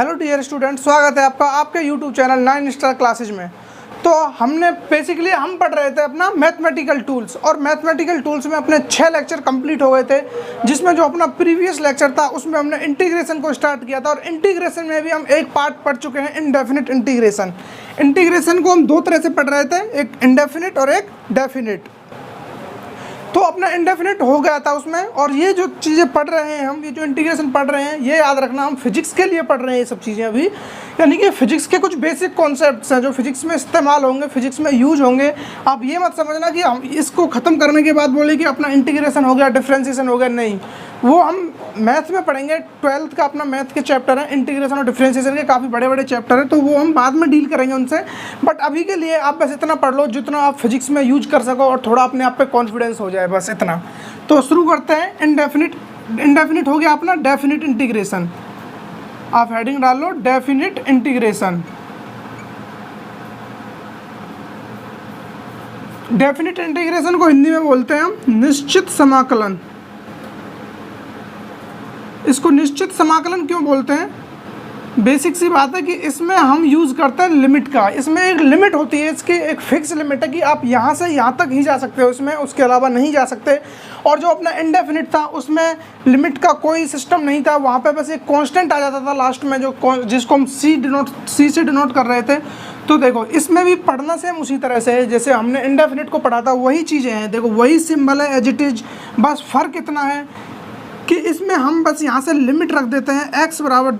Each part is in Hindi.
हेलो डियर स्टूडेंट, स्वागत है आपका आपके यूट्यूब चैनल 9 स्टार क्लासेज में। तो हमने बेसिकली हम पढ़ रहे थे अपना मैथमेटिकल टूल्स, और मैथमेटिकल टूल्स में अपने 6 लेक्चर कंप्लीट हो गए थे, जिसमें जो अपना प्रीवियस लेक्चर था उसमें हमने इंटीग्रेशन को स्टार्ट किया था। और इंटीग्रेशन में भी हम एक पार्ट पढ़ चुके हैं, इनडेफिनिट इंटीग्रेशन। इंटीग्रेशन को हम दो तरह से पढ़ रहे थे, एक इनडेफिनिट और एक डेफिनिट। तो अपना इंडेफिनिट हो गया था उसमें। और ये जो चीज़ें पढ़ रहे हैं हम, ये जो इंटीग्रेशन पढ़ रहे हैं, ये याद रखना हम फिजिक्स के लिए पढ़ रहे हैं ये सब चीज़ें अभी। यानी कि फिजिक्स के कुछ बेसिक कॉन्सेप्ट्स हैं जो फिजिक्स में इस्तेमाल होंगे, फिजिक्स में यूज होंगे। आप ये मत समझना कि हम इसको ख़त्म करने के बाद बोले कि अपना इंटीग्रेशन हो गया, डिफ्रेंसिएशन हो गया, नहीं। वो हम मैथ में पढ़ेंगे। 12th का अपना मैथ के चैप्टर है, इंटीग्रेशन और डिफ्रेंसिएशन के काफ़ी बड़े बड़े चैप्टर हैं, तो वो हम बाद में डील करेंगे उनसे। बट अभी के लिए आप बस इतना पढ़ लो जितना आप फिजिक्स में यूज कर सको और थोड़ा अपने आप पे कॉन्फिडेंस हो जाए, बस इतना। तो शुरू करते हैं। इंडेफिनिट हो गया अपना डेफिनिट इंटीग्रेशन। आप हेडिंग डाल लो डेफिनिट इंटीग्रेशन। डेफिनिट इंटीग्रेशन को हिंदी में बोलते हैं हम निश्चित समाकलन। इसको निश्चित समाकलन क्यों बोलते हैं? बेसिक सी बात है कि इसमें हम यूज़ करते हैं लिमिट का। इसमें एक लिमिट होती है, इसकी एक फिक्स लिमिट है कि आप यहाँ से यहाँ तक ही जा सकते हो इसमें, उसके अलावा नहीं जा सकते। और जो अपना इंडेफिनिट था उसमें लिमिट का कोई सिस्टम नहीं था, वहाँ पे बस एक कांस्टेंट आ जाता था लास्ट में, जो जिसको हम सी से डिनोट कर रहे थे। तो देखो इसमें भी पढ़ना सेम उसी तरह से है जैसे हमने इंडेफिनिट को पढ़ा था, वही चीज़ें हैं। देखो वही सिंबल है एज इट इज, बस फ़र्क इतना है कि इसमें हम बस यहाँ से लिमिट रख देते हैं x बराबर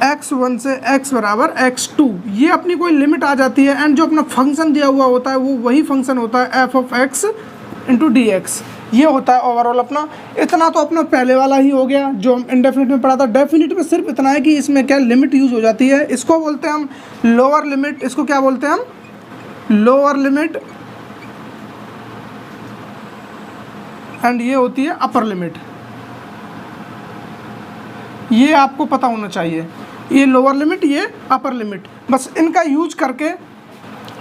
x1 से x बराबर x2। ये अपनी कोई लिमिट आ जाती है। एंड जो अपना फंक्शन दिया हुआ होता है वो वही फंक्शन होता है f of x into D x. ये होता है ओवरऑल अपना। इतना तो अपना पहले वाला ही हो गया जो हम इंडेफिनिट में पढ़ा था। डेफिनिट में सिर्फ इतना है कि इसमें क्या लिमिट यूज़ हो जाती है। इसको बोलते हैं हम लोअर लिमिट। इसको क्या बोलते हैं हम? Lower limit. एंड ये होती है अपर लिमिट। ये आपको पता होना चाहिए, ये लोअर लिमिट, ये अपर लिमिट। बस इनका यूज करके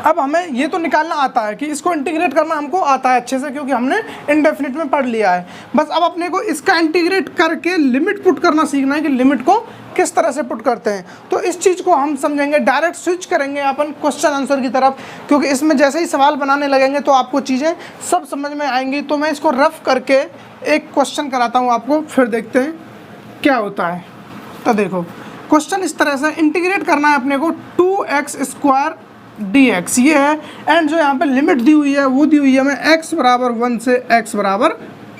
अब हमें ये तो निकालना आता है कि इसको इंटीग्रेट करना हमको आता है अच्छे से, क्योंकि हमने इंडेफिनिट में पढ़ लिया है। बस अब अपने को इसका इंटीग्रेट करके लिमिट पुट करना सीखना है कि लिमिट को किस तरह से पुट करते हैं। तो इस चीज़ को हम समझेंगे। डायरेक्ट स्विच करेंगे अपन क्वेश्चन आंसर की तरफ, क्योंकि इसमें जैसे ही सवाल बनाने लगेंगे तो आपको चीज़ें सब समझ में आएंगी। तो मैं इसको रफ करके एक क्वेश्चन कराता हूँ आपको, फिर देखते हैं क्या होता है। तो देखो क्वेश्चन इस तरह से इंटीग्रेट करना है अपने को 2x² dx ये है। एंड जो यहाँ पे लिमिट दी हुई है वो दी हुई है हमें x बराबर 1 से x बराबर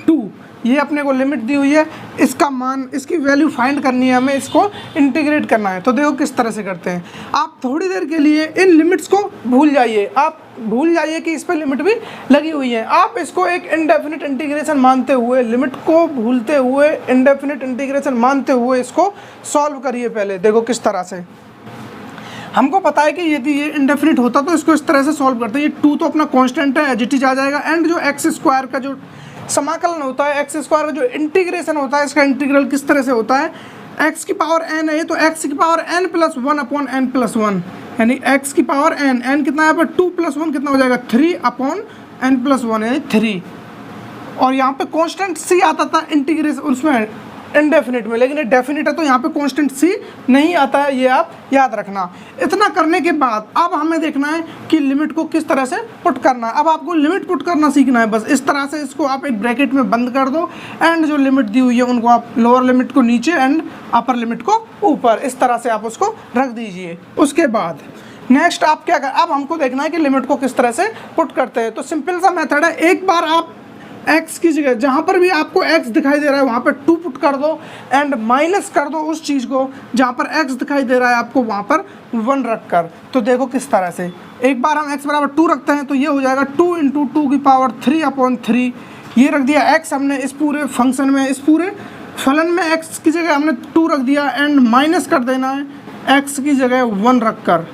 2। ये अपने को लिमिट दी हुई है, इसका मान, इसकी वैल्यू फाइंड करनी है हमें, इसको इंटीग्रेट करना है। तो देखो किस तरह से करते हैं। आप थोड़ी देर के लिए इन लिमिट्स को भूल जाइए, आप भूल जाइए कि इस पर लिमिट भी लगी हुई है। आप इसको एक इनडेफिनिट इंटीग्रेशन मानते हुए, लिमिट को भूलते हुए इनडेफिनिट इंटीग्रेशन मानते हुए इसको सॉल्व करिए। पहले देखो किस तरह से। हमको पता है कि यदि ये इंडेफिनिट होता तो इसको इस तरह से सॉल्व करते हैं। ये 2 तो अपना कांस्टेंट है, एज इट इज आ जाएगा। एंड जो x² का जो समाकलन होता है, x² का जो इंटीग्रेशन होता है, इसका इंटीग्रल किस तरह से होता है? x की पावर n है तो x की पावर n + 1 अपॉन n + 1, यानी x की पावर n कितना है यहाँ पर? 2 + 1 कितना हो जाएगा? 3 अपॉन n + 1 यानी 3। और यहाँ पे कांस्टेंट c आता था इंटीग्रेशन उसमें इंडेफिनिट में, लेकिन ये डेफिनिट है तो यहाँ पे कांस्टेंट c नहीं आता है, ये आप याद रखना। इतना करने के बाद अब हमें देखना है कि लिमिट को किस तरह से पुट करना है। अब आपको लिमिट पुट करना सीखना है। बस इस तरह से इसको आप एक ब्रैकेट में बंद कर दो। एंड जो लिमिट दी हुई है उनको आप लोअर लिमिट को नीचे एंड अपर लिमिट को ऊपर, इस तरह से आप उसको रख दीजिए। उसके बाद नेक्स्ट आप क्या कर, अब हमको देखना है कि लिमिट को किस तरह से पुट करते हैं। तो सिंपल सा मेथड है। एक बार आप x की जगह जहाँ पर भी आपको x दिखाई दे रहा है वहाँ पर 2 पुट कर दो एंड माइनस कर दो उस चीज़ को जहाँ पर x दिखाई दे रहा है आपको वहाँ पर 1 रख कर। तो देखो किस तरह से। एक बार हम x बराबर 2 रखते हैं तो ये हो जाएगा 2 × 2 की पावर 3 अपॉन 3। ये रख दिया x हमने इस पूरे फंक्शन में, इस पूरे फलन में x की जगह हमने 2 रख दिया एंड माइनस कर देना है x की जगह 1 रख कर।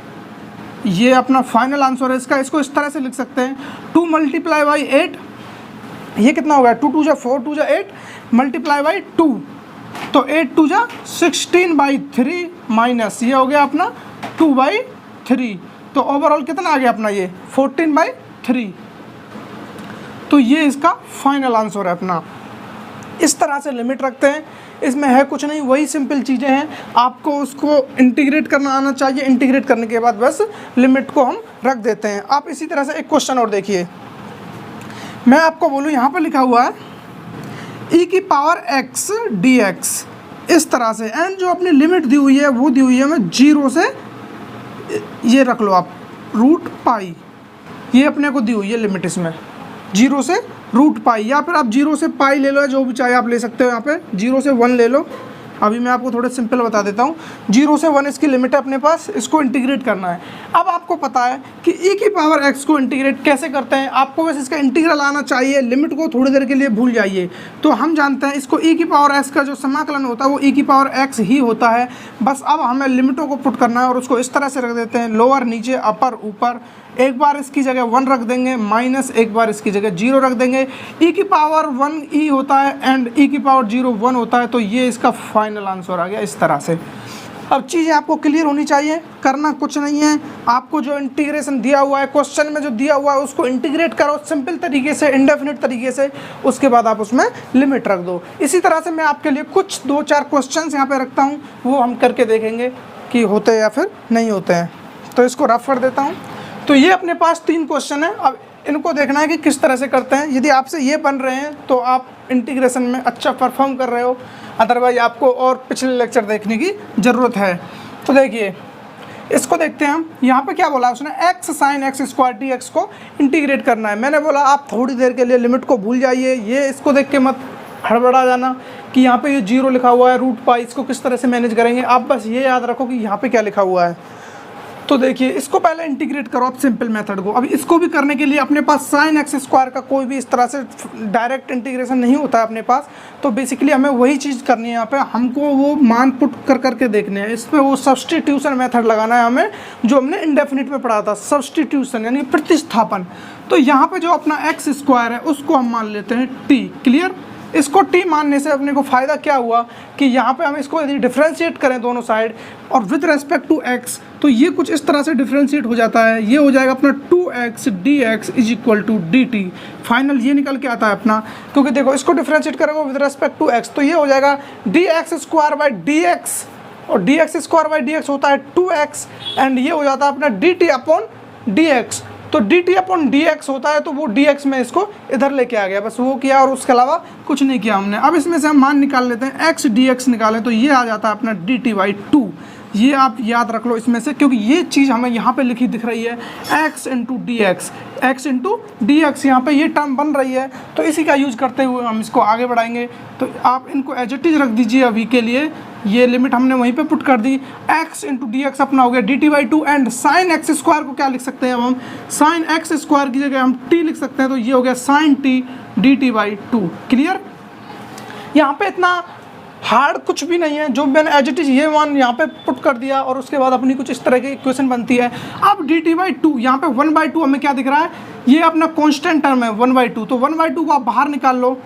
ये अपना फाइनल आंसर है इसका। इसको इस तरह से लिख सकते हैं 2 × 8, ये कितना हो गया? 2 × 2 = 4, 2 × 8 × 2, तो 8 × 2 = 16/3 माइनस ये हो गया अपना 2/3। तो ओवरऑल कितना आ गया अपना? ये 14/3। तो ये इसका फाइनल आंसर है अपना। इस तरह से लिमिट रखते हैं। इसमें है कुछ नहीं, वही सिंपल चीज़ें हैं, आपको उसको इंटीग्रेट करना आना चाहिए। इंटीग्रेट करने के बाद बस लिमिट को हम रख देते हैं। आप इसी तरह से एक क्वेश्चन और देखिए, मैं आपको बोलूँ यहाँ पर लिखा हुआ है e की पावर x dx, इस तरह से, एंड जो अपनी लिमिट दी हुई है वो दी हुई है हमें 0 से, ये रख लो आप रूट पाई, ये अपने को दी हुई है लिमिट इसमें 0 से रूट पाई, या फिर आप 0 से पाई ले लो, जो भी चाहे आप ले सकते हो। यहाँ पे 0 से 1 ले लो। अभी मैं आपको थोड़ा सिंपल बता देता हूँ। 0 से 1 इसकी लिमिट है अपने पास, इसको इंटीग्रेट करना है। अब आपको पता है कि e की पावर x को इंटीग्रेट कैसे करते हैं, आपको बस इसका इंटीग्रल आना चाहिए। लिमिट को थोड़ी देर के लिए भूल जाइए। तो हम जानते हैं इसको e की पावर x का जो समाकलन होता है वो e की पावर x ही होता है। बस अब हमें लिमिटों को पुट करना है और उसको इस तरह से रख देते हैं, लोअर नीचे अपर ऊपर। एक बार इसकी जगह 1 रख देंगे, माइनस एक बार इसकी जगह 0 रख देंगे। e की पावर 1 e होता है एंड e की पावर 0 1 होता है। तो ये इसका फाइनल आंसर आ गया इस तरह से। अब चीज़ें आपको क्लियर होनी चाहिए, करना कुछ नहीं है। आपको जो इंटीग्रेशन दिया हुआ है, क्वेश्चन में जो दिया हुआ है उसको इंटीग्रेट करो सिंपल तरीके से, इंडेफिनिट तरीके से, उसके बाद आप उसमें लिमिट रख दो। इसी तरह से मैं आपके लिए कुछ 2-4 क्वेश्चन यहाँ पे रखता हूँ, वो हम करके देखेंगे कि होते हैं या फिर नहीं होते हैं। तो इसको रफ कर देता हूँ। तो ये अपने पास 3 क्वेश्चन है। अब इनको देखना है कि किस तरह से करते हैं। यदि आपसे ये बन रहे हैं तो आप इंटीग्रेशन में अच्छा परफॉर्म कर रहे हो, अदरवाइज आपको और पिछले लेक्चर देखने की ज़रूरत है। तो देखिए, इसको देखते हैं हम। यहाँ पे क्या बोला उसने, x sin x square dx को इंटीग्रेट करना है। मैंने बोला आप थोड़ी देर के लिए लिमिट को भूल जाइए, ये इसको देख के मत हड़बड़ा जाना कि यहाँ पे ये 0 लिखा हुआ है रूट पाई, इसको किस तरह से मैनेज करेंगे। आप बस ये याद रखो कि यहाँ पे क्या लिखा हुआ है। तो देखिए, इसको पहले इंटीग्रेट करो आप सिंपल मेथड को। अब इसको भी करने के लिए अपने पास साइन एक्स स्क्वायर का कोई भी इस तरह से डायरेक्ट इंटीग्रेशन नहीं होता है अपने पास। तो बेसिकली हमें वही चीज़ करनी है। यहाँ पे हमको वो मान पुट कर करके देखने हैं। इसमें वो सब्स्टिट्यूशन मेथड लगाना है हमें, जो हमने इंडेफिनिट में पढ़ा था, सब्स्टिट्यूशन यानी प्रतिस्थापन। तो यहाँ पे जो अपना एक्स स्क्वायर है उसको हम मान लेते हैं टी। क्लियर। इसको t मानने से अपने को फ़ायदा क्या हुआ कि यहाँ पे हम इसको यदि डिफ्रेंशिएट करें दोनों साइड और विद रेस्पेक्ट टू x, तो ये कुछ इस तरह से डिफ्रेंशिएट हो जाता है। ये हो जाएगा अपना 2x dx is equal to dt। Final ये निकल के आता है अपना, क्योंकि देखो इसको डिफ्रेंशिएट करेंगे विद रेस्पेक्ट टू x, तो ये हो जाएगा dx स्क्वायर बाई dx, और dx स्क्वायर बाई dx होता है 2x, एंड ये हो जाता है अपना dt अपॉन dx। तो dt अपॉन dx होता है, तो वो dx में इसको इधर लेके आ गया, बस वो किया और उसके अलावा कुछ नहीं किया हमने। अब इसमें से हम मान निकाल लेते हैं, x dx निकालें तो ये आ जाता है अपना dt बाई 2। ये आप याद रख लो इसमें से, क्योंकि ये चीज़ हमें यहाँ पे लिखी दिख रही है x इंटू डी एक्स, यहाँ पे ये टर्म बन रही है। तो इसी का यूज करते हुए हम इसको आगे बढ़ाएंगे। तो आप इनको एज इट इज रख दीजिए अभी के लिए। ये लिमिट हमने वहीं पे पुट कर दी। x इंटू डी एक्स अपना हो गया dt by 2, and sine x square को क्या लिख सकते हैं अब हम, साइन एक्स स्क्वायर की जगह हम t लिख सकते हैं। तो ये हो गया sine t dt by 2। Clear. यहाँ पे इतना हार्ड कुछ भी नहीं है, जो मैंने एज इट इज ये वन यहाँ पे पुट कर दिया और उसके बाद अपनी कुछ इस तरह की इक्वेशन बनती है। अब dt बाई 2, यहाँ पे 1/2 हमें क्या दिख रहा है, ये अपना कांस्टेंट टर्म है 1/2। तो 1/2 को आप बाहर निकाल लो।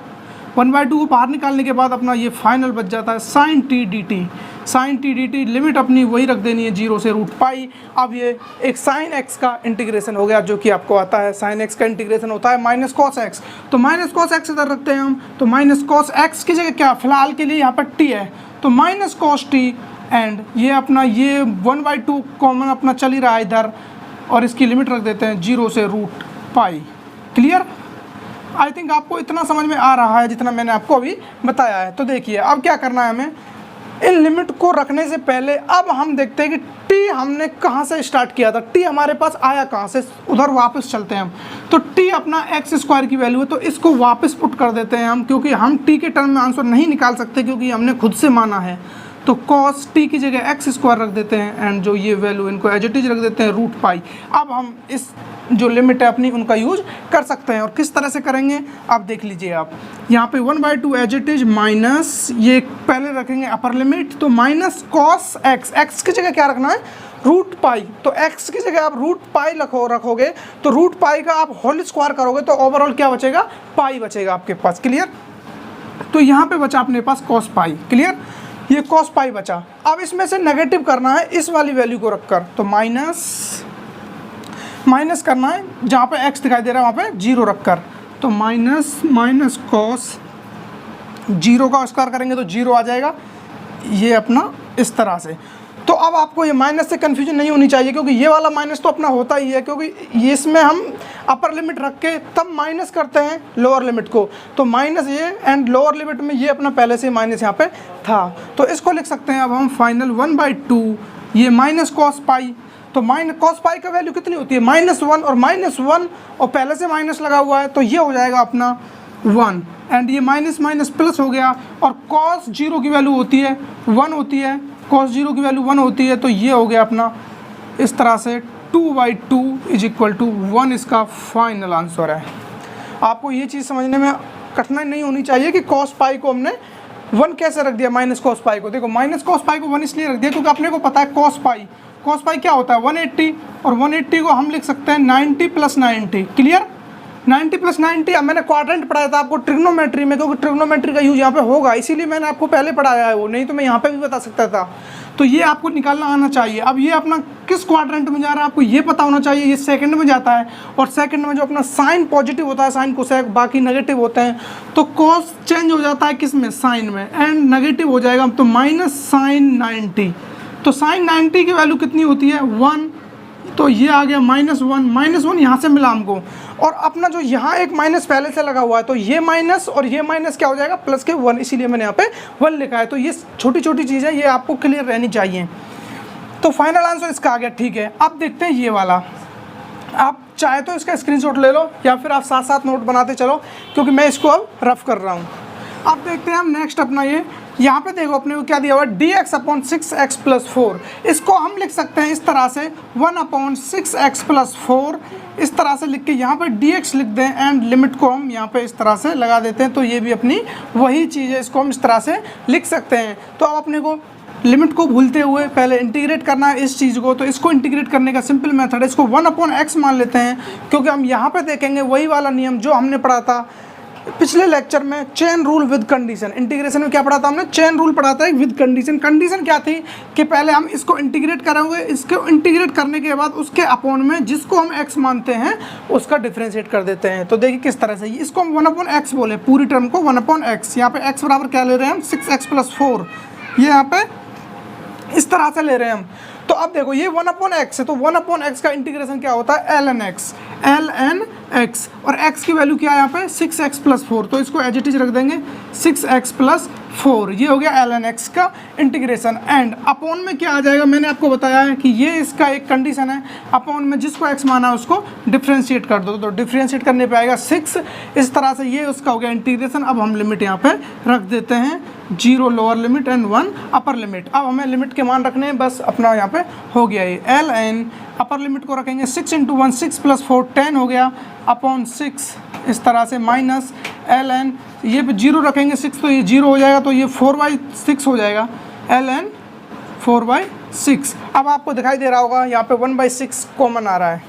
1/2 को बाहर निकालने के बाद अपना ये फाइनल बच जाता है sine T D T. Limit अपनी वही रख देनी है 0 से रूट पाई। अब ये एक साइन एक्स का इंटीग्रेशन हो गया, जो कि आपको आता है। साइन एक्स का इंटीग्रेशन होता है माइनस कॉस एक्स, तो माइनस कॉस एक्स इधर रखते हैं हम। तो माइनस कॉस एक्स की जगह क्या, फिलहाल के लिए यहाँ पर टी है, तो माइनस कॉस टी, एंड ये अपना ये 1/2 कॉमन अपना चल ही रहा है इधर, और इसकी लिमिट रख देते हैं 0 से root pi. Clear. I think आपको इतना समझ में आ रहा है जितना मैंने आपको अभी बताया है। तो देखिए अब क्या करना है हमें, इन लिमिट को रखने से पहले अब हम देखते हैं कि t हमने कहाँ से स्टार्ट किया था, t हमारे पास आया कहाँ से, उधर वापस चलते हैं हम। तो t अपना एक्स स्क्वायर की वैल्यू है, तो इसको वापस पुट कर देते हैं हम, क्योंकि हम t के टर्म में आंसर नहीं निकाल सकते, क्योंकि हमने खुद से माना है। तो cos t की जगह एक्स स्क्वायर रख देते हैं, एंड जो ये वैल्यू इनको एज इट इज रख देते हैं रूट पाई। अब हम इस जो लिमिट है अपनी उनका यूज कर सकते हैं, और किस तरह से करेंगे आप देख लीजिए। आप यहाँ पे 1/2 एज इट इज माइनस, ये पहले रखेंगे अपर लिमिट, तो माइनस कॉस एक्स, एक्स की जगह क्या रखना है, रूट पाई। तो x की जगह आप रूट पाई रखोगे, तो रूट पाई का आप होल स्क्वायर करोगे, तो ओवरऑल क्या बचेगा, पाई बचेगा आपके पास। क्लियर। तो यहाँ पे बचा अपने पास कॉस पाई। क्लियर। ये कॉस पाई बचा। अब इसमें से नेगेटिव करना है इस वाली वैल्यू को रखकर, तो माइनस करना है, जहाँ पे x दिखाई दे रहा है वहाँ पे 0 रखकर। तो माइनस कॉस जीरो का स्क्वायर करेंगे तो जीरो आ जाएगा, ये अपना इस तरह से। तो अब आपको ये माइनस से कन्फ्यूजन नहीं होनी चाहिए, क्योंकि ये वाला माइनस तो अपना होता ही है, क्योंकि ये इसमें हम अपर लिमिट रख के तब माइनस करते हैं लोअर लिमिट को, तो माइनस ये एंड लोअर लिमिट में ये अपना पहले से माइनस यहाँ पे था, तो इसको लिख सकते हैं अब हम फाइनल 1/2 ये माइनस कॉस पाई। तो माइनस कॉस पाई का वैल्यू कितनी होती है -1 और -1 और पहले से माइनस लगा हुआ है, तो ये हो जाएगा अपना 1 एंड ये माइनस माइनस प्लस हो गया, और कॉस 0 की वैल्यू होती है 1 होती है, कॉस 0 की वैल्यू 1 होती है, तो ये हो गया अपना इस तरह से 2/2 = 1 इसका फाइनल आंसर है। आपको ये चीज़ समझने में कठिनाई नहीं होनी चाहिए कि कॉस पाई को हमने 1 कैसे रख दिया, माइनस कॉस पाई को। देखो माइनस कॉस पाई को 1 इसलिए रख दिया क्योंकि अपने को पता है कॉस पाई क्या होता है 180, और 180 को हम लिख सकते हैं 90 + 90। क्लियर, 90 + 90। अब मैंने क्वाड्रेंट पढ़ाया था आपको ट्रिग्नोमेट्री में, क्योंकि ट्रिग्नोमेट्री का यूज यहाँ पे होगा, इसीलिए मैंने आपको पहले पढ़ाया है वो, नहीं तो मैं यहाँ पे भी बता सकता था। तो ये आपको निकालना आना चाहिए। अब ये अपना किस क्वाड्रेंट में जा रहा है आपको ये पता होना चाहिए। ये सेकंड में जाता है, और सेकंड में जो अपना साइन पॉजिटिव होता है, साइन कोसेक, बाकी नेगेटिव होते हैं, तो कॉस चेंज हो जाता है किस में, साइन में, एंड नेगेटिव हो जाएगा तो -sin 90। तो sin 90 की वैल्यू कितनी होती है 1, तो ये आ गया -1 यहाँ से मिला हमको, और अपना जो यहाँ एक माइनस पहले से लगा हुआ है, तो ये माइनस और ये माइनस क्या हो जाएगा प्लस के 1, इसीलिए मैंने यहाँ पे 1 लिखा है। तो ये छोटी छोटी चीज़ें ये आपको क्लियर रहनी चाहिए। तो फाइनल आंसर इसका आ गया। ठीक है, अब देखते हैं ये वाला। आप चाहे तो इसका स्क्रीनशॉट ले लो या फिर आप साथ साथ नोट बनाते चलो, क्योंकि मैं इसको अब रफ कर रहा हूँ। अब देखते हैं हम नेक्स्ट अपना ये, यहाँ पे देखो अपने को क्या दिया हुआ है dx/6x + 4। इसको हम लिख सकते हैं इस तरह से 1/6x + 4, इस तरह से लिख के यहाँ पे dx लिख दें एंड लिमिट को हम यहाँ पे इस तरह से लगा देते हैं, तो ये भी अपनी वही चीज़ है, इसको हम इस तरह से लिख सकते हैं। तो अब अपने को लिमिट को भूलते हुए पहले इंटीग्रेट करना है इस चीज़ को, तो इसको इंटीग्रेट करने का सिंपल मेथड है, इसको 1/x मान लेते हैं, क्योंकि हम यहाँ पे देखेंगे वही वाला नियम जो हमने पढ़ा था पिछले लेक्चर में, chain rule with condition. Integration में क्या पढ़ा था हमने, चेन रूल पढ़ा था विद कंडीशन। कंडीशन क्या थी कि पहले हम इसको इंटीग्रेट करेंगे, इसको इंटीग्रेट करने के बाद उसके अपॉन में जिसको हम x मानते हैं उसका डिफरेंशिएट कर देते हैं। तो देखिए किस तरह से, इसको हम 1/x बोले, पूरी टर्म को 1/x। यहाँ पे x बराबर क्या ले रहे हैं हम 6x + 4, ये यहाँ पे इस तरह से ले रहे हैं हम। तो अब देखो ये 1/x है, तो 1/x का इंटीग्रेशन क्या होता है ln x, और x की वैल्यू क्या है यहाँ पे 6x + 4, तो इसको एज इट इज रख देंगे 6x + 4, ये हो गया ln x का इंटीग्रेशन। एंड अपॉन में क्या आ जाएगा, मैंने आपको बताया है कि ये इसका एक कंडीशन है, अपॉन में जिसको x माना है उसको डिफ्रेंशिएट कर दो, तो डिफ्रेंशिएट करने पे आएगा 6, इस तरह से ये उसका हो गया इंटीग्रेशन। अब हम लिमिट यहाँ पे रख देते हैं 0 lower limit and 1 upper limit. अब हमें लिमिट के मान रखने हैं, बस अपना यहाँ पे हो गया ये ln, अपर लिमिट को रखेंगे 6 × 1 6 + 4 10 हो गया अपॉन 6, इस तरह से माइनस ln, ये पे 0 रखेंगे 6 तो ये 0 हो जाएगा, तो ये 4/6 हो जाएगा ln 4/6। अब आपको दिखाई दे रहा होगा यहाँ पे 1/6 कॉमन आ रहा है,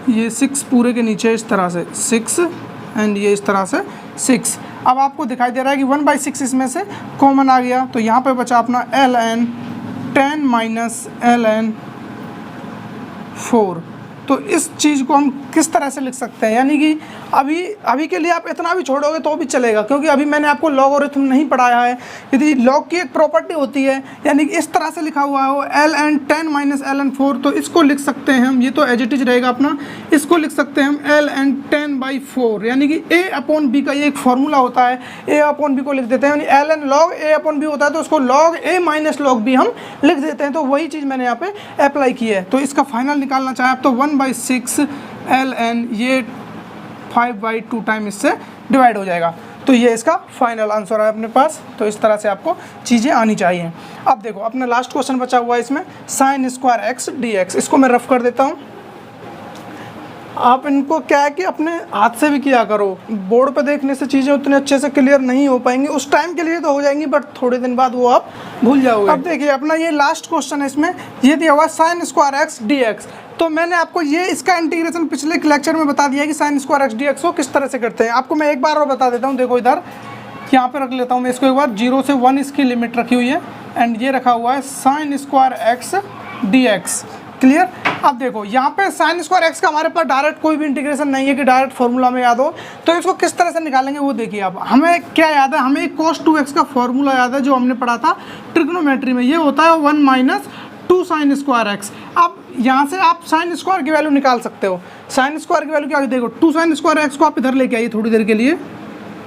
ये 6 पूरे के नीचे इस तरह से 6 एंड ये इस तरह से 6। अब आपको दिखाई दे रहा है कि 1/6 इसमें से कॉमन आ गया, तो यहाँ पे बचा अपना ln 10 - ln 4। तो इस चीज़ को हम किस तरह से लिख सकते हैं, यानी कि अभी के लिए आप इतना भी छोड़ोगे तो भी चलेगा, क्योंकि अभी मैंने आपको लॉगरिथम नहीं पढ़ाया है। यदि लॉग की एक प्रॉपर्टी होती है, यानी कि इस तरह से लिखा हुआ हो ln 10 - ln 4, तो इसको लिख सकते हैं हम, ये तो एज इट इज रहेगा अपना, इसको लिख सकते हैं हम ln 10/4, यानी कि a/b का ये एक फॉर्मूला होता है, a/b को लिख देते हैं, यानी ln log a/b होता है, तो उसको log a - log b हम लिख देते हैं। तो वही चीज़ मैंने यहाँ पे अप्लाई की है। तो इसका फाइनल निकालना चाहे आप तो 1/6 ln, ये 5/2 टाइम इससे डिवाइड हो जाएगा। तो ये इसका फाइनल आंसर है अपने पास। तो इस तरह से आपको चीज़ें आनी चाहिए। अब देखो अपना लास्ट क्वेश्चन बचा हुआ है इसमें, sin² x dx, इसको मैं रफ कर देता हूँ। आप इनको क्या है कि अपने हाथ से भी किया करो, बोर्ड पे देखने से चीज़ें उतने अच्छे से क्लियर नहीं हो पाएंगी, उस टाइम के लिए तो हो जाएंगी बट थोड़े दिन बाद वो आप भूल जाओगे। अब देखिए अपना ये लास्ट क्वेश्चन है, इसमें ये दिया हुआ sin² x dx। तो मैंने आपको ये इसका इंटीग्रेशन पिछले लेक्चर में बता दिया है कि sin² x dx को किस तरह से करते हैं। आपको मैं एक बार और बता देता हूँ, देखो इधर यहाँ पे रख लेता हूँ मैं इसको एक बार, 0 से 1 इसकी लिमिट रखी हुई है एंड ये रखा हुआ है sin² x dx। क्लियर। अब देखो यहाँ पे साइन स्क्वायर एक्स का हमारे पास डायरेक्ट कोई भी इंटीग्रेशन नहीं है कि डायरेक्ट फॉर्मूला में याद हो, तो इसको किस तरह से निकालेंगे वो देखिए। अब हमें क्या याद है, हमें cos 2x का फॉर्मूला याद है जो हमने पढ़ा था ट्रिग्नोमेट्री में, ये होता है 1 माइनस 2 साइन स्क्वायर एक्स। अब यहाँ से आप साइन स्क्वायर की वैल्यू निकाल सकते हो। साइन स्क्वायर की वैल्यू क्या होगी, देखो 2 साइन स्क्वायर एक्स को आप इधर लेके आइए थोड़ी देर के लिए,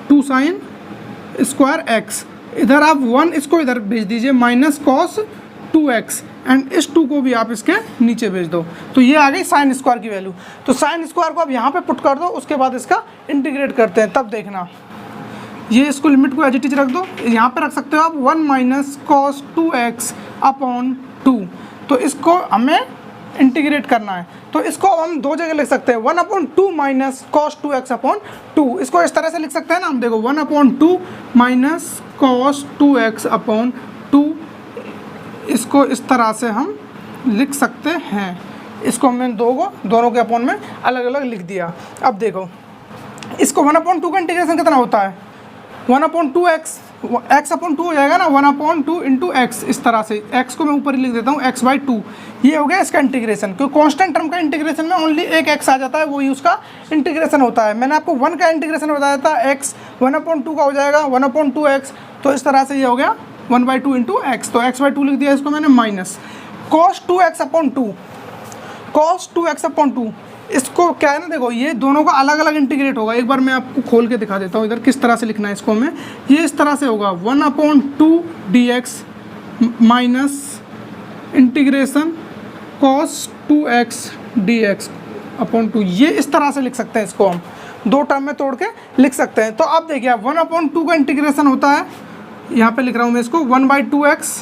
2 साइन स्क्वायर एक्स, इधर आप 1 इसको इधर भेज दीजिए माइनस cos 2x, एंड इस 2 को भी आप इसके नीचे भेज दो, तो ये आ गई साइन स्क्वायर की वैल्यू। तो साइन स्क्वायर को आप यहाँ पे पुट कर दो, उसके बाद इसका इंटीग्रेट करते हैं, तब देखना। ये इसको लिमिट को एज इट इज रख दो, यहाँ पे रख सकते हो आप 1 माइनस cos 2x अपॉन 2, तो इसको हमें इंटीग्रेट करना है, तो इसको हम दो जगह लिख सकते हैं, 1/2 माइनस cos 2x अपॉन 2, इसको इस तरह से लिख सकते हैं ना हम, देखो 1/2 माइनस cos 2x अपॉन 2, इसको इस तरह से हम लिख सकते हैं। इसको हमने दोनों के अपॉन में अलग अलग लिख दिया। अब देखो इसको 1/2 का इंटीग्रेशन कितना होता है, 1/2x, x अपॉन 2 हो जाएगा ना, 1/2 इंटू एक्स, इस तरह से x को मैं ऊपर ही लिख देता हूँ x/2, ये हो गया इसका इंटीग्रेशन। क्योंकि कांस्टेंट टर्म का इंटीग्रेशन में ओनली एक x आ जाता है, वही उसका इंटीग्रेशन होता है। मैंने आपको 1 का इंटीग्रेशन बताया था, x 1/2 का हो जाएगा 1/2x, तो इस तरह से ये हो गया 1/2 इंटू एक्स, तो x/2 लिख दिया इसको मैंने minus cos 2x upon 2, cos 2x upon 2, इसको क्या है ना, देखो ये दोनों का अलग अलग इंटीग्रेट होगा। एक बार मैं आपको खोल के दिखा देता हूँ इधर किस तरह से लिखना है इसको हमें। ये इस तरह से होगा 1/2 dx minus integration cos 2x dx upon 2, ये इस तरह से लिख सकते हैं, इसको हम दो टर्म में तोड़ के लिख सकते हैं। तो अब देखिए 1/2 का इंटीग्रेशन होता है, यहाँ पे लिख रहा हूँ मैं इसको 1/2x,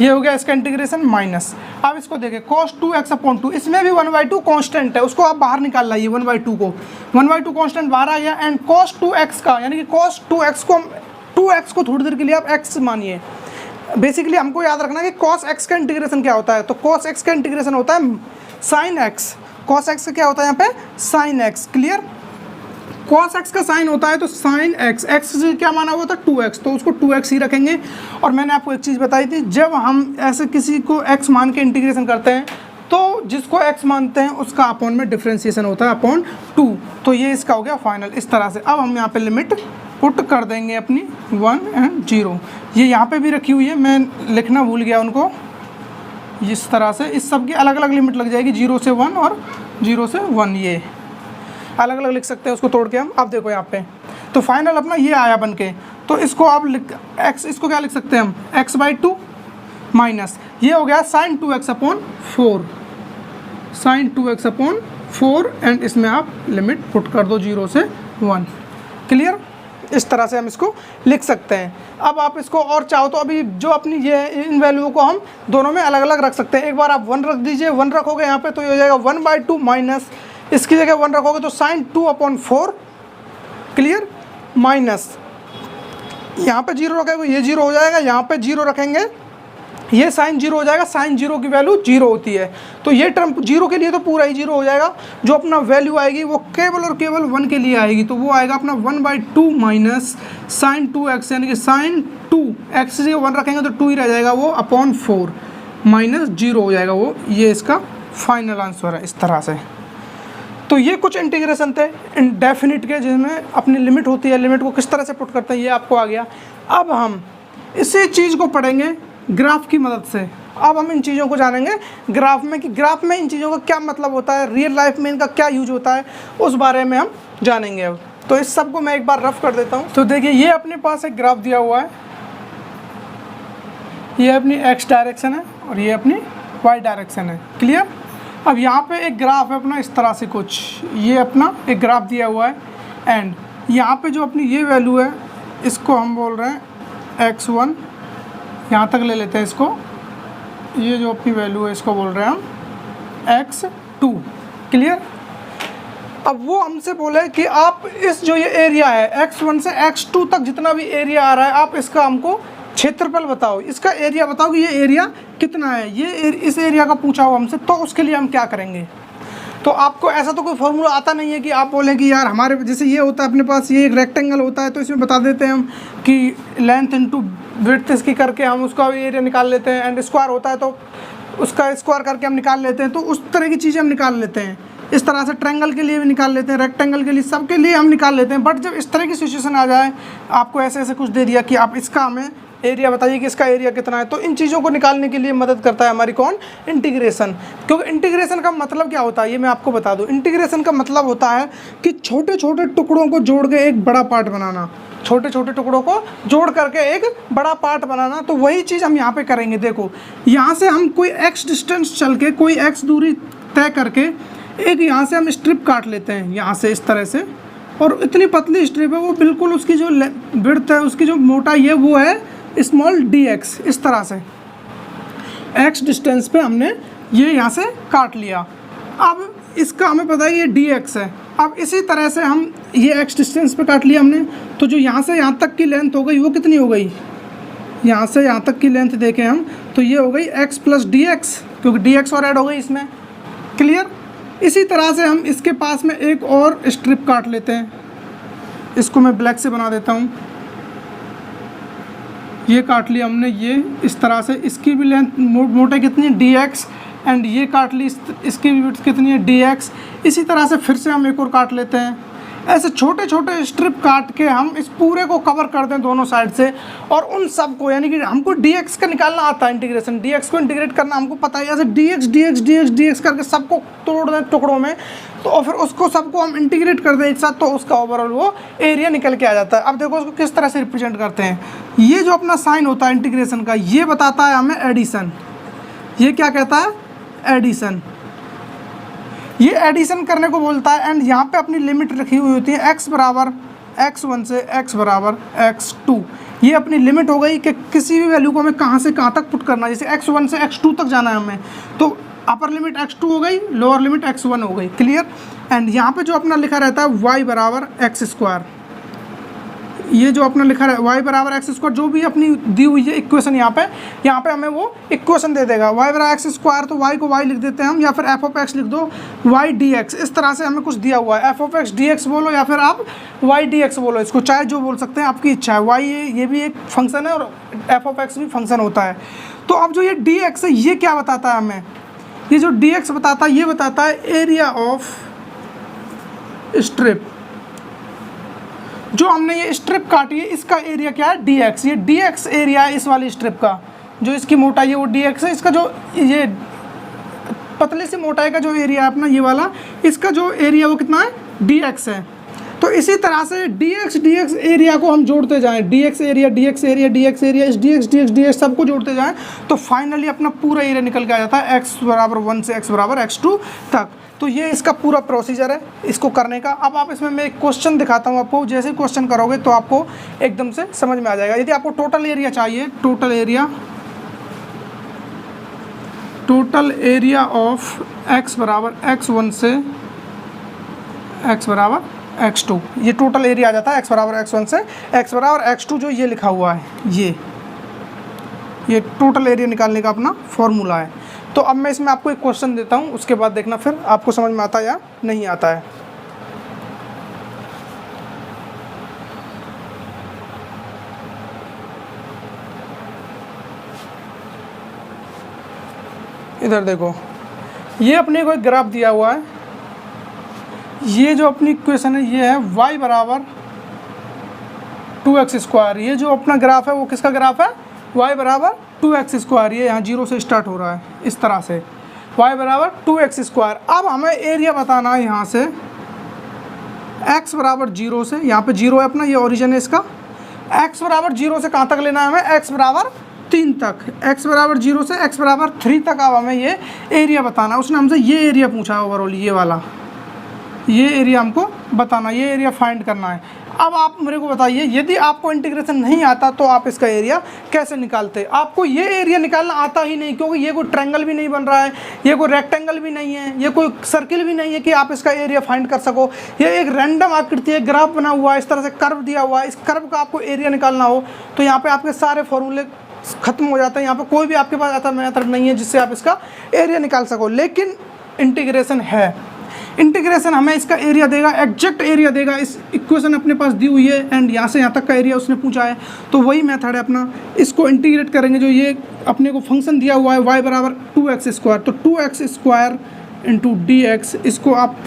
ये हो गया इसका इंटीग्रेशन माइनस। अब इसको देखें cos 2x अपॉन 2, इसमें भी 1/2 कांस्टेंट है, उसको आप बाहर निकाल लाइए 1/2 को, 1/2 कांस्टेंट बाहर आ गया, एंड cos 2x का यानी कि cos 2x को 2x को थोड़ी देर के लिए आप x मानिए। बेसिकली हमको याद रखना है कि cos x का इंटीग्रेशन क्या होता है, तो cos x का इंटीग्रेशन होता है sin x, cos x का क्या होता है यहाँ पे sin x, clear. cos x का साइन होता है तो sin x, x से क्या माना हुआ था 2x, तो उसको 2x ही रखेंगे। और मैंने आपको एक चीज़ बताई थी, जब हम ऐसे किसी को x मान के इंटीग्रेशन करते हैं तो जिसको x मानते हैं उसका अपॉन में डिफ्रेंशिएशन होता है अपॉन 2, तो ये इसका हो गया फाइनल इस तरह से। अब हम यहाँ पे लिमिट पुट कर देंगे अपनी 1 एंड 0, ये यहाँ पे भी रखी हुई है, मैं लिखना भूल गया उनको, इस तरह से इस सब की अलग अलग लिमिट लग जाएगी, 0 से 1 और 0 से 1, ये अलग अलग लिख सकते हैं उसको तोड़ के हम। अब देखो यहाँ पे तो फाइनल अपना ये आया बन के, तो इसको आप x, इसको क्या लिख सकते हैं हम x/2 माइनस, ये हो गया sin 2x upon 4, sin 2x upon 4, and इसमें आप लिमिट पुट कर दो 0 से 1, क्लियर। इस तरह से हम इसको लिख सकते हैं। अब आप इसको और चाहो तो अभी जो अपनी ये इन वैल्यूओं को हम दोनों में अलग अलग रख सकते हैं। एक बार आप 1 रख दीजिए, 1 रखोगे यहाँ पे तो ये हो जाएगा 1/2 माइनस, इसकी जगह 1 रखोगे तो sin 2 अपॉन 4, क्लियर, माइनस यहाँ पे 0 रखेंगे ये 0 हो जाएगा, यहाँ पे 0 रखेंगे ये sin 0 हो जाएगा, sin 0 की वैल्यू 0 होती है, तो ये टर्म 0 के लिए तो पूरा ही 0 हो जाएगा। जो अपना वैल्यू आएगी वो केवल और केवल 1 के लिए आएगी, तो वो आएगा अपना 1/2 माइनस sin 2x, यानी कि sin 2x से 1 रखेंगे तो 2 ही रह जाएगा वो अपॉन 4 माइनस 0 हो जाएगा वो, ये इसका फाइनल आंसर है इस तरह से। तो ये कुछ इंटीग्रेशन थे इंडेफिनिट के, जिसमें अपनी लिमिट होती है, लिमिट को किस तरह से पुट करते हैं ये आपको आ गया। अब हम इसी चीज़ को पढ़ेंगे ग्राफ की मदद से। अब हम इन चीज़ों को जानेंगे ग्राफ में, कि ग्राफ में इन चीज़ों का क्या मतलब होता है, रियल लाइफ में इनका क्या यूज होता है, उस बारे में हम जानेंगे। अब तो इस सब को मैं एक बार रफ कर देता हूँ। तो देखिए ये अपने पास एक ग्राफ दिया हुआ है, ये अपनी x डायरेक्शन है और ये अपनी y डायरेक्शन है, क्लियर। अब यहाँ पे एक ग्राफ है अपना इस तरह से कुछ, ये अपना एक ग्राफ दिया हुआ है, एंड यहाँ पे जो अपनी ये वैल्यू है इसको हम बोल रहे हैं x1, यहाँ तक ले लेते हैं इसको, ये जो अपनी वैल्यू है इसको बोल रहे हैं हम x2, क्लियर। अब वो हमसे बोले कि आप इस जो ये एरिया है x1 से x2 तक जितना भी एरिया आ रहा है, आप इसका हमको क्षेत्रफल बताओ, इसका एरिया बताओ कि ये एरिया कितना है, ये इस एरिया का पूछा हो हमसे, तो उसके लिए हम क्या करेंगे। तो आपको ऐसा तो कोई फॉर्मूला आता नहीं है कि आप बोलें कि यार हमारे जैसे ये होता है अपने पास, ये एक रेक्टेंगल होता है तो इसमें बता देते हैं हम कि लेंथ इंटू विड्थ इसकी करके हम उसका एरिया निकाल लेते हैं, एंड स्क्वायर होता है तो उसका स्क्वायर करके हम निकाल लेते हैं, तो उस तरह की चीज़ें हम निकाल लेते हैं। इस तरह से ट्रायंगल के लिए भी निकाल लेते हैं, रेक्टेंगल के लिए, सब के लिए हम निकाल लेते हैं। बट जब इस तरह की सिचुएशन आ जाए, आपको ऐसे ऐसे कुछ दे दिया कि आप इसका हमें एरिया बताइए कि इसका एरिया कितना है, तो इन चीज़ों को निकालने के लिए मदद करता है हमारी कौन, इंटीग्रेशन। क्योंकि इंटीग्रेशन का मतलब क्या होता है ये मैं आपको बता दूं। इंटीग्रेशन का मतलब होता है कि छोटे छोटे टुकड़ों को जोड़ के एक बड़ा पार्ट बनाना, छोटे छोटे टुकड़ों को जोड़ करके एक बड़ा पार्ट बनाना। तो वही चीज़ हम यहाँ पे करेंगे। देखो यहाँ से हम कोई x डिस्टेंस चल के, कोई x दूरी तय करके एक यहाँ से हम स्ट्रिप काट लेते हैं, यहाँ से इस तरह से, और इतनी पतली स्ट्रिप है वो बिल्कुल उसकी जो विड्थ है, उसकी जो मोटाई है वो है स्मॉल dx। इस तरह से x डिस्टेंस पे हमने ये यहाँ से काट लिया। अब इसका हमें पता है ये dx है। अब इसी तरह से हम ये x डिस्टेंस पे काट लिया हमने, तो जो यहाँ से यहाँ तक की लेंथ हो गई वो कितनी हो गई, यहाँ से यहाँ तक की लेंथ देखें हम तो ये हो गई x प्लस dx, क्योंकि dx और ऐड हो गई इसमें। क्लियर। इसी तरह से हम इसके पास में एक और स्ट्रिप काट लेते हैं, इसको मैं ब्लैक से बना देता हूँ। ये काट लिया हमने, ये इस तरह से, इसकी भी लेंथ मोटाई कितनी है dx, एंड ये काट ली, इसकी भी विड्थ कितनी है dx। इसी तरह से फिर से हम एक और काट लेते हैं। ऐसे छोटे छोटे स्ट्रिप काट के हम इस पूरे को कवर कर दें दोनों साइड से, और उन सब को, यानी कि हमको dx का निकालना आता है इंटीग्रेशन, dx को इंटीग्रेट करना हमको पता है। ऐसे dx dx dx dx करके सबको तोड़ दें टुकड़ों में, तो और फिर उसको सबको हम इंटीग्रेट कर दें एक साथ, तो उसका ओवरऑल वो एरिया निकल के आ जाता है। अब देखो उसको किस तरह से रिप्रेजेंट करते हैं। ये जो अपना साइन होता है इंटीग्रेशन का, ये बताता है हमें एडिशन। ये क्या कहता है, एडिशन। ये एडिशन करने को बोलता है। एंड यहाँ पे अपनी लिमिट रखी हुई होती है x बराबर x1 से x बराबर x2। ये अपनी लिमिट हो गई कि किसी भी वैल्यू को हमें कहाँ से कहाँ तक पुट करना है। जैसे x1 से x2 तक जाना है हमें, तो अपर लिमिट x2 हो गई, लोअर लिमिट x1 हो गई। क्लियर। एंड यहाँ पे जो अपना लिखा रहता है y बराबर एक्स स्क्वायर, ये जो अपना लिखा है y बराबर एक्स स्क्वायर, जो भी अपनी दी हुई है इक्वेशन यहाँ पे हमें वो इक्वेशन दे देगा y बराबर एक्स स्क्वायर। तो y को y लिख देते हैं हम, या फिर f ऑफ x लिख दो y dx। इस तरह से हमें कुछ दिया हुआ है, f ऑफ x dx बोलो या फिर आप y dx बोलो, इसको चाहे जो बोल सकते हैं, आपकी इच्छा है। y ये भी एक फंक्शन है और f ऑफ x भी फंक्शन होता है। तो अब जो ये dx है ये क्या बताता है हमें, ये जो dx बताता है ये बताता है एरिया ऑफ स्ट्रिप। जो हमने ये स्ट्रिप काटी है इसका एरिया क्या है, dx। ये dx एरिया है इस वाली स्ट्रिप का, जो इसकी मोटाई है वो dx है। इसका जो ये पतली सी मोटाई का जो एरिया है अपना ये वाला, इसका जो एरिया वो कितना है, dx है। तो इसी तरह से dx एरिया को हम जोड़ते जाएं, dx area dx area dx area, इस dx सबको जोड़ते जाएं, तो फाइनली अपना पूरा एरिया निकल के आ जाता है x बराबर 1 से x बराबर x2 तक। तो ये इसका पूरा प्रोसीजर है इसको करने का। अब आप इसमें मैं एक क्वेश्चन दिखाता हूँ आपको, जैसे ही क्वेश्चन करोगे तो आपको एकदम से समझ में आ जाएगा। यदि आपको टोटल एरिया चाहिए, टोटल एरिया ऑफ x बराबर x1 से x बराबर x2, ये टोटल एरिया आ जाता है x बराबर x1 से x बराबर x2, जो ये लिखा हुआ है ये टोटल एरिया निकालने का अपना फॉर्मूला है। तो अब मैं इसमें आपको एक क्वेश्चन देता हूँ, उसके बाद देखना फिर आपको समझ में आता है या नहीं आता है। इधर देखो, ये अपने को एक ग्राफ दिया हुआ है। ये जो अपनी इक्वेशन है ये है y बराबर 2x स्क्वायर। ये जो अपना ग्राफ है वो किसका ग्राफ है, y बराबर 2x स्क्वायर। ये यहाँ 0 से स्टार्ट हो रहा है इस तरह से, y बराबर 2x स्क्वायर। अब हमें एरिया बताना है यहाँ से x बराबर 0 से, यहाँ पे 0 है अपना, ये ओरिजिन है इसका। x बराबर 0 से कहाँ तक लेना है हमें, x बराबर 3 तक, x बराबर 0 से x बराबर 3 तक। अब हमें ये एरिया बताना है। उसने हमसे ये एरिया पूछा है ओवरऑल, ये वाला, ये एरिया हमको बताना, ये एरिया फाइंड करना है। अब आप मेरे को बताइए, यदि आपको इंटीग्रेशन नहीं आता तो आप इसका एरिया कैसे निकालते। आपको ये एरिया निकालना आता ही नहीं, क्योंकि ये कोई ट्रायंगल भी नहीं बन रहा है, ये कोई रेक्टेंगल भी नहीं है, ये कोई सर्किल भी नहीं है कि आप इसका एरिया फाइंड कर सको। ये एक रैंडम आकृति है, ग्राफ बना हुआ है, इस तरह से कर्व दिया हुआ है। इस कर्व का आपको एरिया निकालना हो तो यहाँ पे आपके सारे फॉर्मूले खत्म हो जाते हैं। यहाँ पे कोई भी आपके पास ऐसा मेथड नहीं है जिससे आप इसका एरिया निकाल सको। लेकिन इंटीग्रेशन है, इंटीग्रेशन हमें इसका एरिया देगा, एग्जैक्ट एरिया देगा। इस इक्वेशन अपने पास दी हुई है एंड यहाँ से यहाँ तक का एरिया उसने पूछा है, तो वही मेथड है अपना। इसको इंटीग्रेट करेंगे, जो ये अपने को फंक्शन दिया हुआ है y बराबर 2x², तो 2x² इंटू dx, इसको आप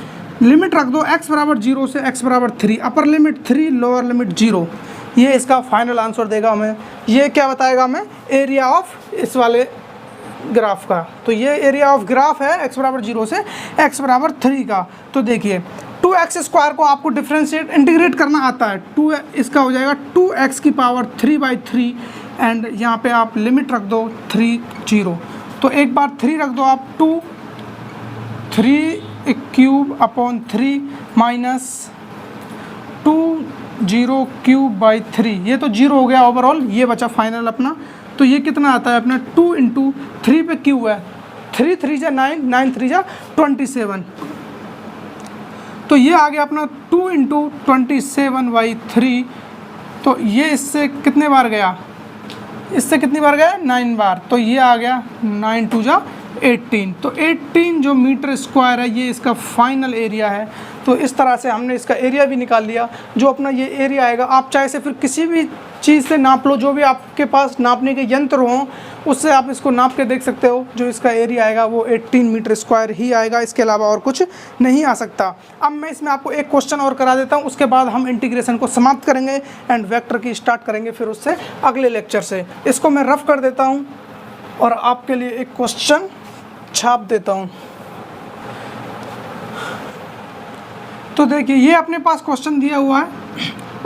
लिमिट रख दो x बराबर 0 से x बराबर 3, अपर लिमिट 3 लोअर लिमिट 0। ये इसका फाइनल आंसर देगा हमें। ये क्या बताएगा हमें, एरिया ऑफ इस वाले ग्राफ का। तो ये एरिया ऑफ ग्राफ है x बराबर 0 से x बराबर 3 का। तो देखिए 2x² को आपको डिफ्रेंशिएट इंटीग्रेट करना आता है, 2 इसका हो जाएगा 2x की पावर 3/3 एंड यहाँ पे आप लिमिट रख दो 3 0। तो एक बार 3 रख दो आप, 3³ माइनस 2/3, ये तो 0 हो गया ओवरऑल, ये बचा फाइनल अपना। तो ये कितना आता है अपना, 2 × 3 पे क्यू है, 3 3 जा 9, 9 3 जा 27। तो ये आ गया अपना 2 × 27/3। तो ये इससे कितने बार गया, इससे कितनी बार गया, 9 बार। तो ये आ गया 9 2 जा 18। तो 18 जो मीटर स्क्वायर है, ये इसका फाइनल एरिया है। तो इस तरह से हमने इसका एरिया भी निकाल लिया। जो अपना ये एरिया आएगा, आप चाहे से फिर किसी भी चीज़ से नाप लो, जो भी आपके पास नापने के यंत्र हों उससे आप इसको नाप के देख सकते हो। जो इसका एरिया आएगा वो 18 मीटर स्क्वायर ही आएगा, इसके अलावा और कुछ नहीं आ सकता। अब मैं इसमें आपको एक क्वेश्चन और करा देता हूँ, उसके बाद हम इंटीग्रेशन को समाप्त करेंगे एंड वेक्टर की स्टार्ट करेंगे फिर उससे अगले लेक्चर से। इसको मैं रफ कर देता हूँ और आपके लिए एक क्वेश्चन छाप देता हूँ। तो देखिए ये अपने पास क्वेश्चन दिया हुआ है,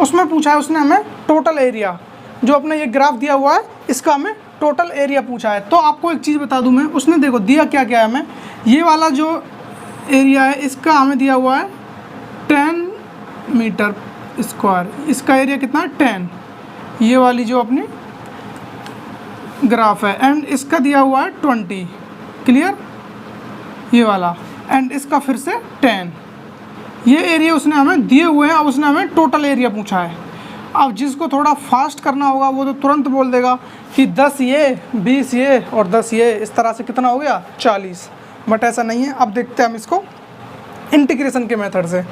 उसमें पूछा है उसने हमें टोटल एरिया, जो अपना ये ग्राफ दिया हुआ है इसका हमें टोटल एरिया पूछा है। तो आपको एक चीज़ बता दूं मैं, उसने देखो दिया क्या क्या है हमें, ये वाला जो एरिया है इसका हमें दिया हुआ है 10 मीटर स्क्वायर, इसका एरिया कितना है 10, ये वाली जो अपनी ग्राफ है, एंड इसका दिया हुआ है 20, क्लियर, ये वाला, एंड इसका फिर से 10। ये एरिया उसने हमें दिए हुए हैं, अब उसने हमें टोटल एरिया पूछा है। अब जिसको थोड़ा फास्ट करना होगा वो तो तुरंत बोल देगा कि 10 ये, 20 ये और 10 ये, इस तरह से कितना हो गया 40। बट ऐसा नहीं है। अब देखते हैं हम इसको इंटीग्रेशन के मेथड से।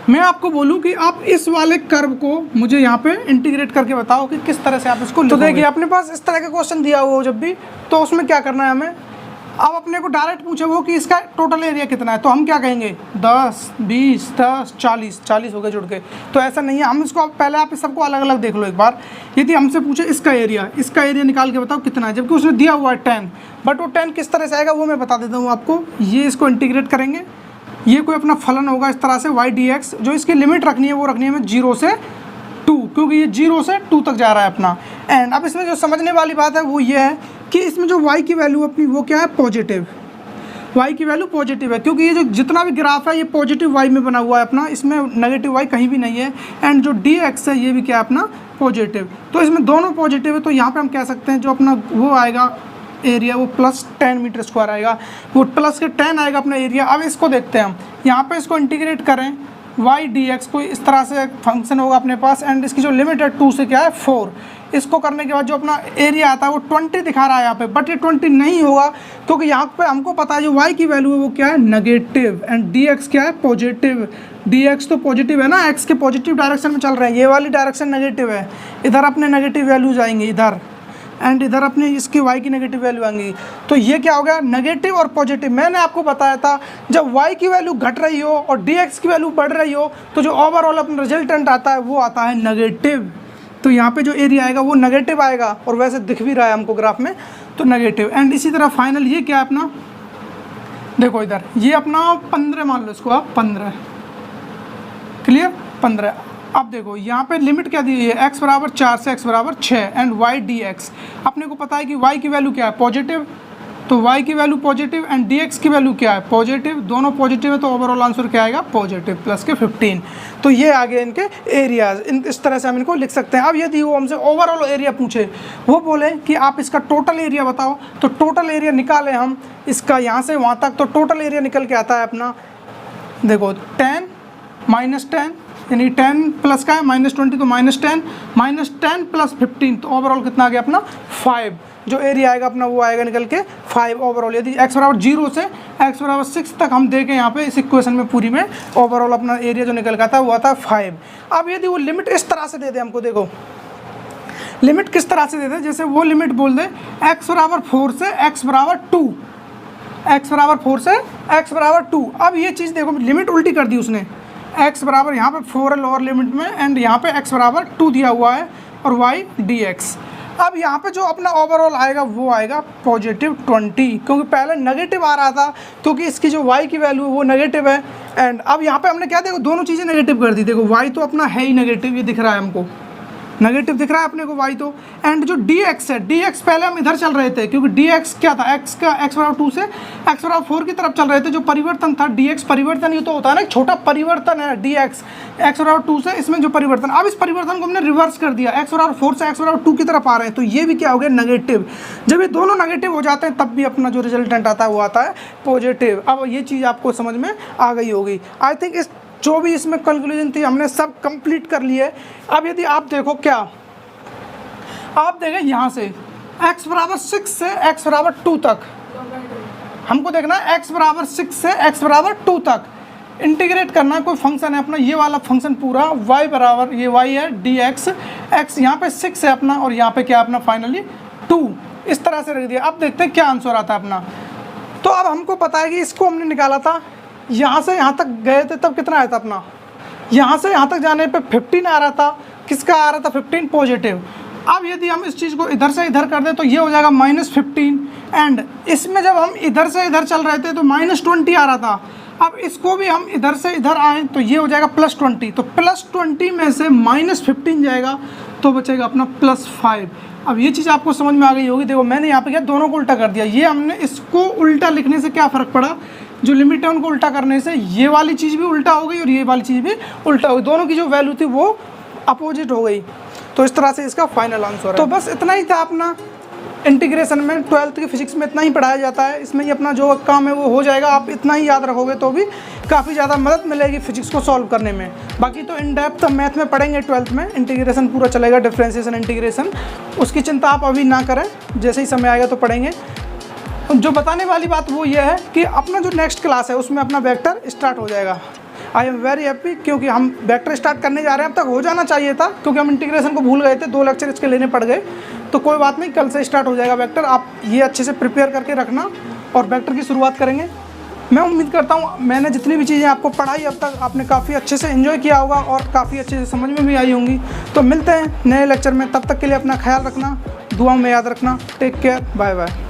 मैं आपको बोलूं कि आप इस वाले कर्व को मुझे यहाँ पे इंटीग्रेट करके बताओ कि किस तरह से आप इसको लिखोगे। तो देखिए अपने पास इस तरह का क्वेश्चन दिया हुआ हो जब भी, तो उसमें क्या करना है हमें, अब अपने को डायरेक्ट पूछे वो कि इसका टोटल एरिया कितना है, तो हम क्या कहेंगे 10 20 10 40, 40 हो गए जुड़ के। तो ऐसा नहीं है, हम इसको पहले आप इस सबको अलग अलग देख लो एक बार। यदि हमसे पूछे इसका एरिया निकाल के बताओ कितना है, जबकि उसने दिया हुआ है 10, बट वो 10 किस तरह से आएगा वो मैं बता देता हूँ आपको। ये इसको इंटीग्रेट करेंगे, ये कोई अपना फलन होगा इस तरह से y/dx, जो इसकी लिमिट रखनी है वो रखनी है हमें 0 से 2, क्योंकि ये 0 से 2 तक जा रहा है अपना। एंड अब इसमें जो समझने वाली बात है वो ये है कि इसमें जो y की वैल्यू अपनी वो क्या है, पॉजिटिव, y की वैल्यू पॉजिटिव है, क्योंकि ये जो जितना भी ग्राफ है ये पॉजिटिव y में बना हुआ है अपना, इसमें नेगेटिव y कहीं भी नहीं है। एंड जो dx है ये भी क्या है अपना पॉजिटिव, तो इसमें दोनों पॉजिटिव है। तो यहाँ पे हम कह सकते हैं जो अपना वो आएगा एरिया वो +10 मीटर स्क्वायर आएगा, वो प्लस के 10 आएगा अपना एरिया। अब इसको देखते हैं हम, यहाँ पे इसको इंटीग्रेट करें, y/dx कोई इस तरह से फंक्शन होगा अपने पास, एंड इसकी जो लिमिट है 2 से क्या है 4। इसको करने के बाद जो अपना एरिया आता है वो 20 दिखा रहा है यहाँ पे, बट ये 20 नहीं होगा, क्योंकि यहाँ पे हमको पता है जो y की वैल्यू है वो क्या है नेगेटिव, एंड dx क्या है पॉजिटिव। dx तो पॉजिटिव है ना, x के पॉजिटिव डायरेक्शन में चल रहे हैं, ये वाली डायरेक्शन नेगेटिव है, इधर अपने नेगेटिव वैल्यूज आएंगे इधर, एंड इधर अपने इसकी y की नेगेटिव वैल्यू आएंगी। तो ये क्या हो गया नेगेटिव और पॉजिटिव। मैंने आपको बताया था जब y की वैल्यू घट रही हो और dx की वैल्यू बढ़ रही हो तो जो ओवरऑल अपना रिजल्टेंट आता है वो आता है नेगेटिव। तो यहाँ पे जो एरिया आएगा वो नेगेटिव आएगा, और वैसे दिख भी रहा है हमको ग्राफ में, तो नेगेटिव। एंड इसी तरह फाइनल ये क्या है अपना, देखो इधर ये अपना 15 मान लो इसको आप 15, क्लियर 15। अब देखो यहाँ पे लिमिट क्या दी है, x बराबर 4 से x बराबर 6, एंड y/dx अपने को पता है कि y की वैल्यू क्या है पॉजिटिव, तो y की वैल्यू पॉजिटिव एंड dx की वैल्यू क्या है पॉजिटिव, दोनों पॉजिटिव है, तो ओवरऑल आंसर क्या आएगा पॉजिटिव प्लस के 15। तो ये आगे इनके एरियाज, इस तरह से हम इनको लिख सकते हैं। अब यदि वो हमसे ओवरऑल एरिया पूछे, वो बोले कि आप इसका टोटल एरिया बताओ, तो टोटल एरिया निकालें हम इसका यहाँ से वहाँ तक, तो टोटल एरिया निकल के आता है अपना, देखो 10 -10 यानी 10 प्लस का है -20, तो -10 -10 प्लस 15, तो ओवरऑल कितना आ गया अपना 5। जो एरिया आएगा अपना वो आएगा निकल के 5 ओवरऑल। यदि x बराबर 0 से x बराबर 6 तक हम देखें यहाँ पे इस इक्वेशन में पूरी में, ओवरऑल अपना एरिया जो निकल के आता है वो आता है 5। अब यदि वो लिमिट इस तरह से दे दे हमको, देखो लिमिट किस तरह से दे दे, जैसे वो लिमिट बोल दे x बराबर 4 से x बराबर 2, x बराबर 4 से x बराबर 2। अब ये चीज़ देखो लिमिट उल्टी कर दी उसने, x बराबर यहाँ पे 4 है लोअर लिमिट में एंड यहाँ पे x बराबर 2 दिया हुआ है और y dx। अब यहाँ पे जो अपना ओवरऑल आएगा वो आएगा पॉजिटिव 20, क्योंकि पहले नेगेटिव आ रहा था क्योंकि इसकी जो y की वैल्यू है वो नेगेटिव है। एंड अब यहाँ पे हमने क्या, देखो दोनों चीज़ें नेगेटिव कर दी। देखो y तो अपना है ही नेगेटिव, ये दिख रहा है हमको नेगेटिव दिख रहा है अपने को y तो। एंड जो dx है, dx पहले हम इधर चल रहे थे क्योंकि dx क्या था, x का x बराबर 2 से x बराबर 4 की तरफ चल रहे थे। जो परिवर्तन था dx परिवर्तन, ये तो होता है ना, एक छोटा परिवर्तन है dx, x बराबर 2 से इसमें जो परिवर्तन, अब इस परिवर्तन को हमने रिवर्स कर दिया, x बराबर 4 से x बराबर 2 की तरफ आ रहे हैं, तो ये भी क्या हो गया नेगेटिव। जब ये दोनों नेगेटिव हो जाते हैं तब भी अपना जो रिजल्टेंट आता है वो आता है पॉजिटिव। अब ये चीज़ आपको समझ में आ गई होगी। आई थिंक इस जो भी इसमें कंक्लूजन थी हमने सब कंप्लीट कर लिए। अब यदि आप देखो, क्या आप देखें यहाँ से x बराबर 6 से x बराबर 2 तक हमको देखना है, x बराबर 6 से x बराबर 2 तक इंटीग्रेट करना है। कोई फंक्शन है अपना ये वाला फंक्शन पूरा, y बराबर ये y है dx, x यहाँ पे 6 है अपना और यहाँ पे क्या अपना फाइनली 2, इस तरह से रख दिया। अब देखते हैं क्या आंसर आता है अपना। तो अब हमको पता है कि इसको हमने निकाला था, यहाँ से यहाँ तक गए थे तब कितना आया था अपना, यहाँ से यहाँ तक जाने पे 15 आ रहा था। किसका आ रहा था 15 पॉजिटिव। अब यदि हम इस चीज़ को इधर से इधर कर दें तो ये हो जाएगा -15 एंड इसमें जब हम इधर से इधर चल रहे थे तो -20 आ रहा था। अब इसको भी हम इधर से इधर आए तो ये हो जाएगा +20, तो +20 में से -15 जाएगा तो बचेगा अपना +5। अब ये चीज़ आपको समझ में आ गई होगी। देखो मैंने यहाँ पे क्या दोनों को उल्टा कर दिया, ये हमने इसको उल्टा लिखने से क्या फ़र्क पड़ा, जो लिमिट है उनको उल्टा करने से ये वाली चीज़ भी उल्टा हो गई और ये वाली चीज़ भी उल्टा हो गई, दोनों की जो वैल्यू थी वो अपोजिट हो गई। तो इस तरह से इसका फाइनल आंसर है। तो बस इतना ही था अपना इंटीग्रेशन में, 12th की फिजिक्स में इतना ही पढ़ाया जाता है। इसमें ही अपना जो काम है वो हो जाएगा। आप इतना ही याद रखोगे तो भी काफ़ी ज़्यादा मदद मिलेगी फिजिक्स को सॉल्व करने में। बाकी तो इन डेप्थ मैथ में पढ़ेंगे 12th में, इंटीग्रेशन पूरा चलेगा, डिफरेंशिएशन इंटीग्रेशन, उसकी चिंता आप अभी ना करें, जैसे ही समय आएगा तो पढ़ेंगे। जो बताने वाली बात वो ये है कि अपना जो नेक्स्ट क्लास है उसमें अपना वेक्टर स्टार्ट हो जाएगा। आई एम वेरी हैप्पी क्योंकि हम वेक्टर स्टार्ट करने जा रहे हैं। अब तक हो जाना चाहिए था क्योंकि हम इंटीग्रेशन को भूल गए थे, 2 लेक्चर इसके लेने पड़ गए, तो कोई बात नहीं, कल से स्टार्ट हो जाएगा वेक्टर। आप ये अच्छे से प्रिपेयर करके रखना और वेक्टर की शुरुआत करेंगे। मैं उम्मीद करता हूँ मैंने जितनी भी चीज़ें आपको पढ़ाई अब तक आपने काफ़ी अच्छे से एंजॉय किया होगा और काफ़ी अच्छे से समझ में भी आई होंगी। तो मिलते हैं नए लेक्चर में, तब तक के लिए अपना ख्याल रखना, दुआओं में याद रखना। Take care, bye bye.